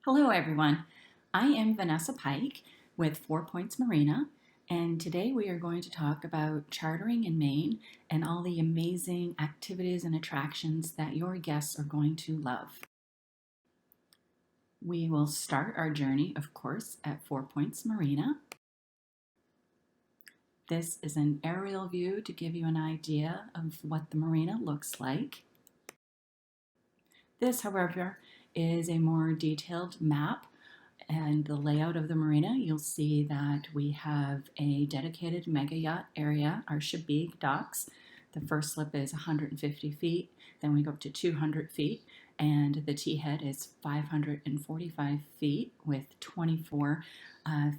Hello everyone, I am Vanessa Pike with 4 Points Marina, and today we are going to talk about chartering in Maine and all the amazing activities and attractions that your guests are going to love. We will start our journey, of course, at 4 Points Marina. This is an aerial view to give you an idea of what the marina looks like. This, however, is a more detailed map and the layout of the marina. You'll see that we have a dedicated mega yacht area, our Shabik docks. The first slip is 150 feet, then we go up to 200 feet, and the T head is 545 feet with 24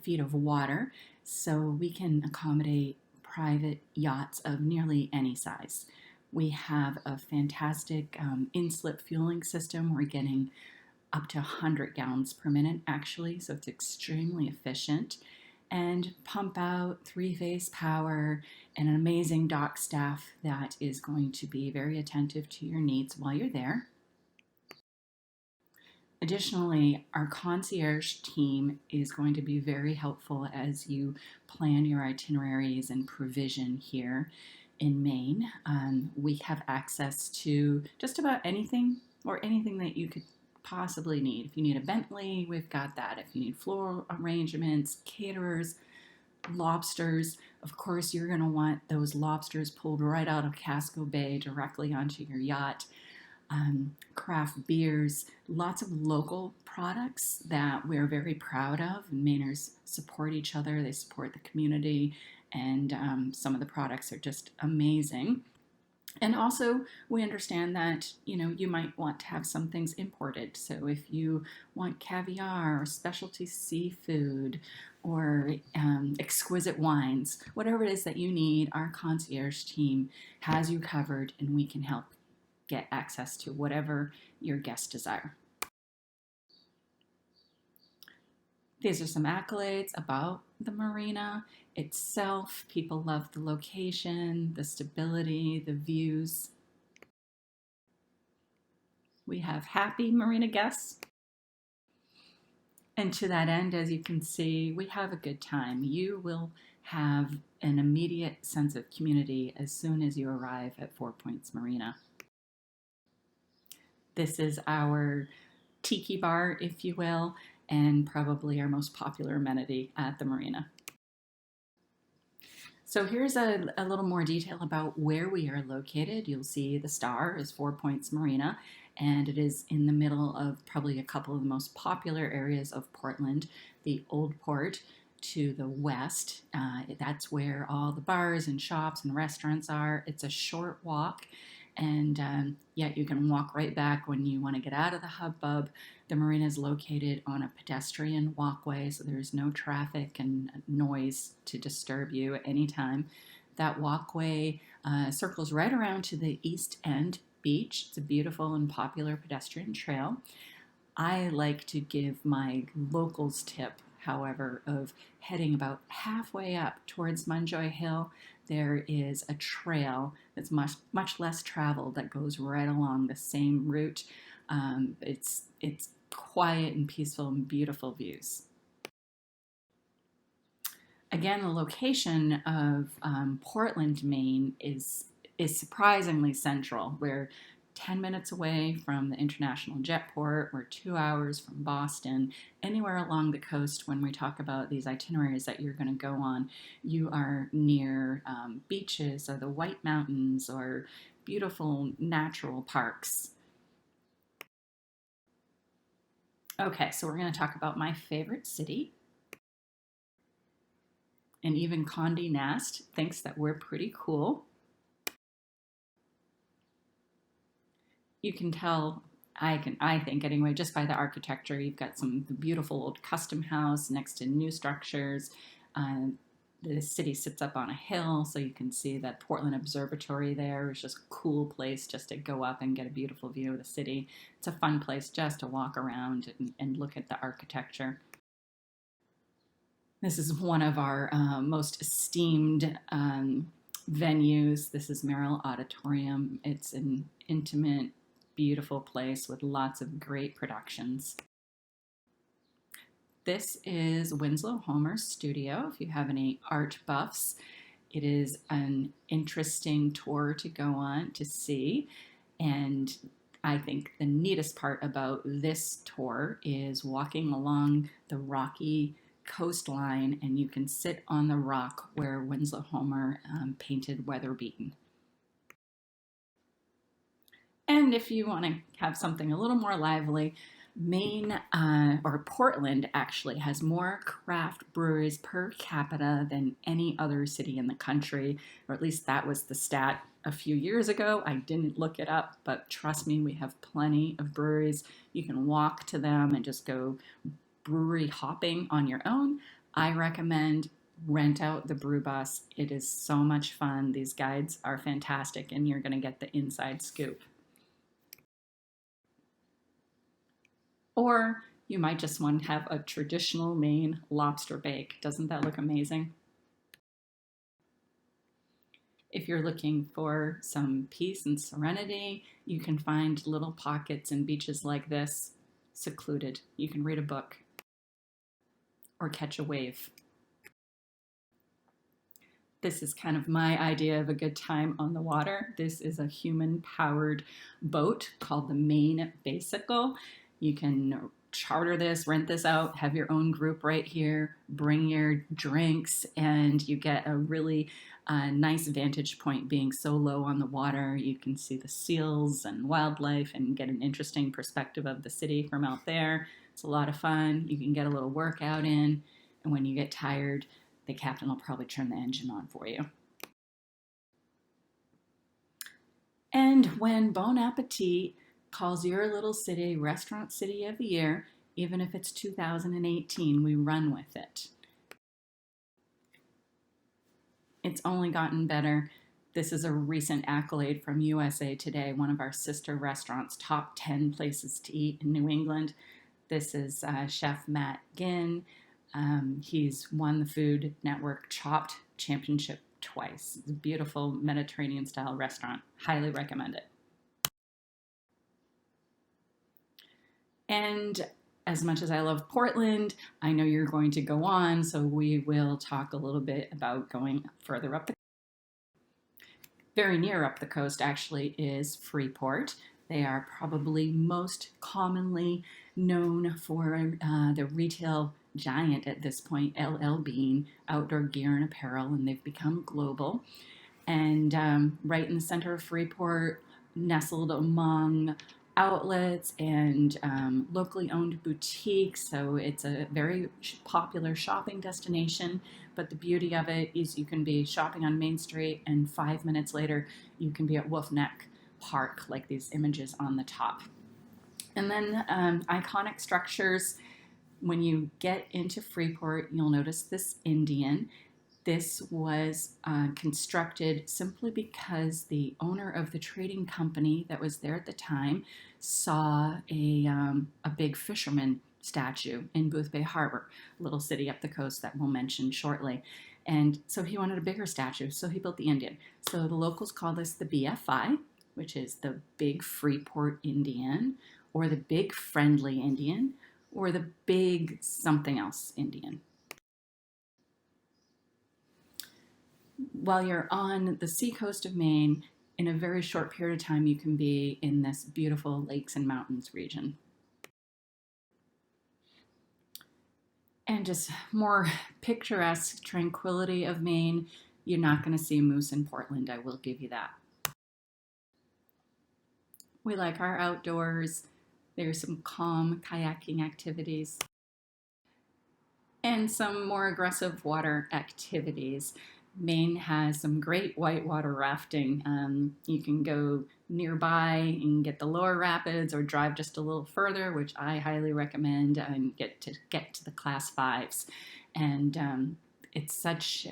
feet of water. So we can accommodate private yachts of nearly any size. We have a fantastic in-slip fueling system. We're getting up to 100 gallons per minute actually, so it's extremely efficient, and pump out three-phase power and an amazing dock staff that is going to be very attentive to your needs while you're there. Additionally, our concierge team is going to be very helpful as you plan your itineraries and provision here in Maine. We have access to just about anything that you could possibly need. If you need a Bentley, we've got that. If you need floral arrangements, caterers, lobsters, of course you're going to want those lobsters pulled right out of Casco Bay directly onto your yacht. Craft beers, lots of local products that we're very proud of. Mainers support each other, they support the community, and some of the products are just amazing. And also, we understand that you might want to have some things imported. So if you want caviar or specialty seafood or exquisite wines, whatever it is that you need, our concierge team has you covered, and we can help get access to whatever your guests desire. These are some accolades about the marina itself. People love the location, the stability, the views. We have happy marina guests. And to that end, as you can see, we have a good time. You will have an immediate sense of community as soon as you arrive at 4 Points Marina. This is our tiki bar, if you will, and probably our most popular amenity at the marina. So here's a little more detail about where we are located. You'll see the star is 4 Points Marina, and it is in the middle of probably a couple of the most popular areas of Portland, the Old Port to the west. That's where all the bars and shops and restaurants are. It's a short walk, and yet you can walk right back when you want to get out of the hubbub. The marina is located on a pedestrian walkway, so there's no traffic and noise to disturb you at any time. That walkway circles right around to the East End beach. It's a beautiful and popular pedestrian trail. I like to give my locals tip, however, of heading about halfway up towards Munjoy Hill. There is a trail that's much less traveled that goes right along the same route. It's quiet and peaceful and beautiful views. Again, the location of Portland, Maine is surprisingly central. We're 10 minutes away from the international jetport. We're 2 hours from Boston. Anywhere along the coast, when we talk about these itineraries that you're going to go on, you are near beaches or the White Mountains or beautiful natural parks. Okay, so we're going to talk about my favorite city. And even Condé Nast thinks that we're pretty cool. You can tell, I think anyway, just by the architecture. You've got some beautiful old custom house next to new structures. The city sits up on a hill, so you can see that Portland Observatory there is just a cool place just to go up and get a beautiful view of the city. It's a fun place just to walk around and look at the architecture. This is one of our most esteemed venues. This is Merrill Auditorium. It's an intimate, beautiful place with lots of great productions. This is Winslow Homer's studio. If you have any art buffs, it is an interesting tour to go on to see. And I think the neatest part about this tour is walking along the rocky coastline, and you can sit on the rock where Winslow Homer painted Weather Beaten. And if you want to have something a little more lively, Maine or Portland actually has more craft breweries per capita than any other city in the country, or at least that was the stat a few years ago. I didn't look it up, but trust me, we have plenty of breweries. You can walk to them and just go brewery hopping on your own. I recommend rent out the brew bus. It is so much fun. These guides are fantastic, and you're going to get the inside scoop. Or you might just want to have a traditional Maine lobster bake. Doesn't that look amazing? If you're looking for some peace and serenity, you can find little pockets and beaches like this, secluded. You can read a book or catch a wave. This is kind of my idea of a good time on the water. This is a human-powered boat called the Maine Bicycle. You can charter this, rent this out, have your own group right here, bring your drinks, and you get a really nice vantage point being so low on the water. You can see the seals and wildlife and get an interesting perspective of the city from out there. It's a lot of fun. You can get a little workout in, and when you get tired, the captain will probably turn the engine on for you. And when Bon Appetit calls your little city Restaurant City of the Year, even if it's 2018, we run with it. It's only gotten better. This is a recent accolade from USA Today, one of our sister restaurants, top 10 places to eat in New England. This is Chef Matt Ginn. He's won the Food Network Chopped Championship twice. It's a beautiful Mediterranean style restaurant. Highly recommend it. And as much as I love Portland, I know you're going to go on, so we will talk a little bit about going further up the very near up the coast actually is Freeport. They are probably most commonly known for the retail giant at this point, LL Bean, outdoor gear and apparel, and they've become global. And right in the center of Freeport, nestled among outlets and locally owned boutiques, so it's a very popular shopping destination. But the beauty of it is you can be shopping on Main Street, and 5 minutes later you can be at Wolf Neck Park, like these images on the top. And then iconic structures. When you get into Freeport, you'll notice this Indian. This was constructed simply because the owner of the trading company that was there at the time saw a big fisherman statue in Boothbay Harbor, a little city up the coast that we'll mention shortly. And so he wanted a bigger statue, so he built the Indian. So the locals call this the BFI, which is the Big Freeport Indian, or the Big Friendly Indian, or the Big something else Indian. While you're on the seacoast of Maine, in a very short period of time, you can be in this beautiful lakes and mountains region. And just more picturesque tranquility of Maine. You're not going to see moose in Portland, I will give you that. We like our outdoors. There's some calm kayaking activities and some more aggressive water activities. Maine has some great whitewater rafting. You can go nearby and get the lower rapids, or drive just a little further, which I highly recommend, and get to the class 5s. And it's such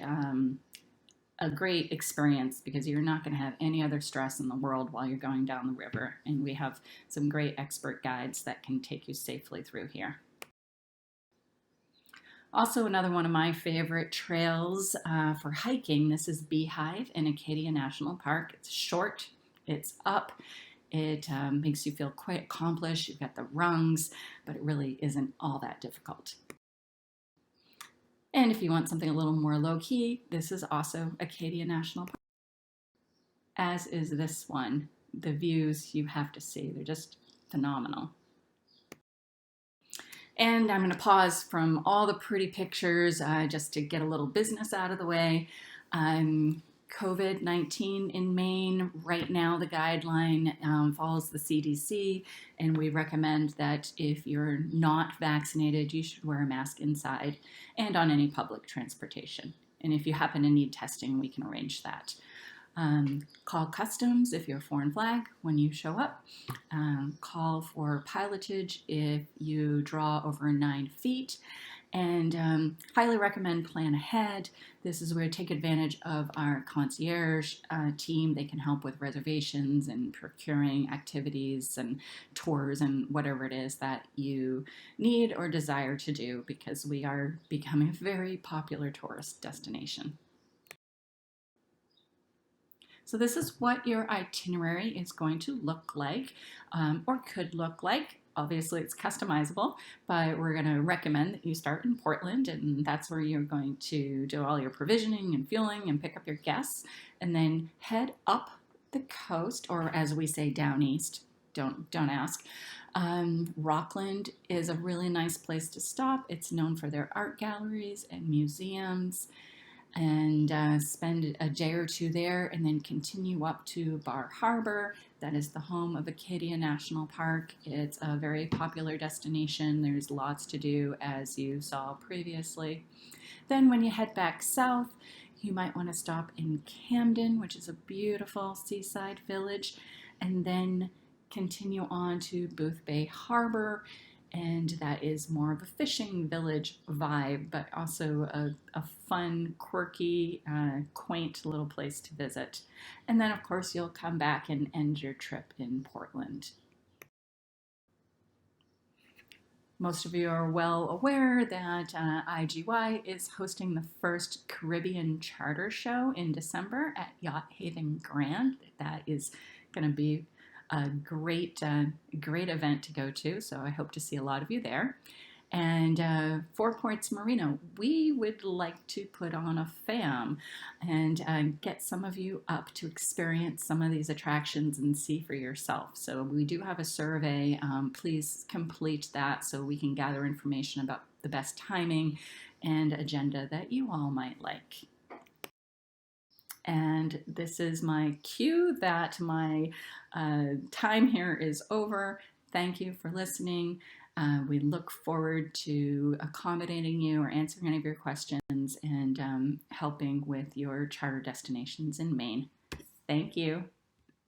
a great experience because you're not going to have any other stress in the world while you're going down the river. And we have some great expert guides that can take you safely through here. Also, another one of my favorite trails for hiking, this is Beehive in Acadia National Park. It's short, it's up, it makes you feel quite accomplished. You've got the rungs, but it really isn't all that difficult. And if you want something a little more low-key, this is also Acadia National Park, as is this one. The views you have to see, they're just phenomenal. And I'm going to pause from all the pretty pictures just to get a little business out of the way. COVID-19 in Maine, right now the guideline follows the CDC, and we recommend that if you're not vaccinated, you should wear a mask inside and on any public transportation. And if you happen to need testing, we can arrange that. Call customs if you're a foreign flag when you show up. Call for pilotage if you draw over 9 feet. And highly recommend plan ahead. This is where we take advantage of our concierge team. They can help with reservations and procuring activities and tours and whatever it is that you need or desire to do, because we are becoming a very popular tourist destination. So this is what your itinerary is going to look like, or could look like. Obviously it's customizable, but we're going to recommend that you start in Portland, and that's where you're going to do all your provisioning and fueling and pick up your guests, and then head up the coast, or as we say, down east. Don't ask. Rockland is a really nice place to stop. It's known for their art galleries and museums. And spend a day or two there, and then continue up to Bar Harbor. That is the home of Acadia National Park. It's a very popular destination. There's lots to do, as you saw previously. Then when you head back south, you might want to stop in Camden, which is a beautiful seaside village, and then continue on to Booth Bay Harbor. And that is more of a fishing village vibe, but also a fun, quirky, quaint little place to visit. And then, of course, you'll come back and end your trip in Portland. Most of you are well aware that IGY is hosting the first Caribbean charter show in December at Yacht Haven Grand. That is going to be a great event to go to, so I hope to see a lot of you there. And Fore Points Marina, we would like to put on a FAM and get some of you up to experience some of these attractions and see for yourself. So we do have a survey. Please complete that so we can gather information about the best timing and agenda that you all might like. And this is my cue that my time here is over. Thank you for listening. We look forward to accommodating you or answering any of your questions and helping with your charter destinations in Maine. Thank you.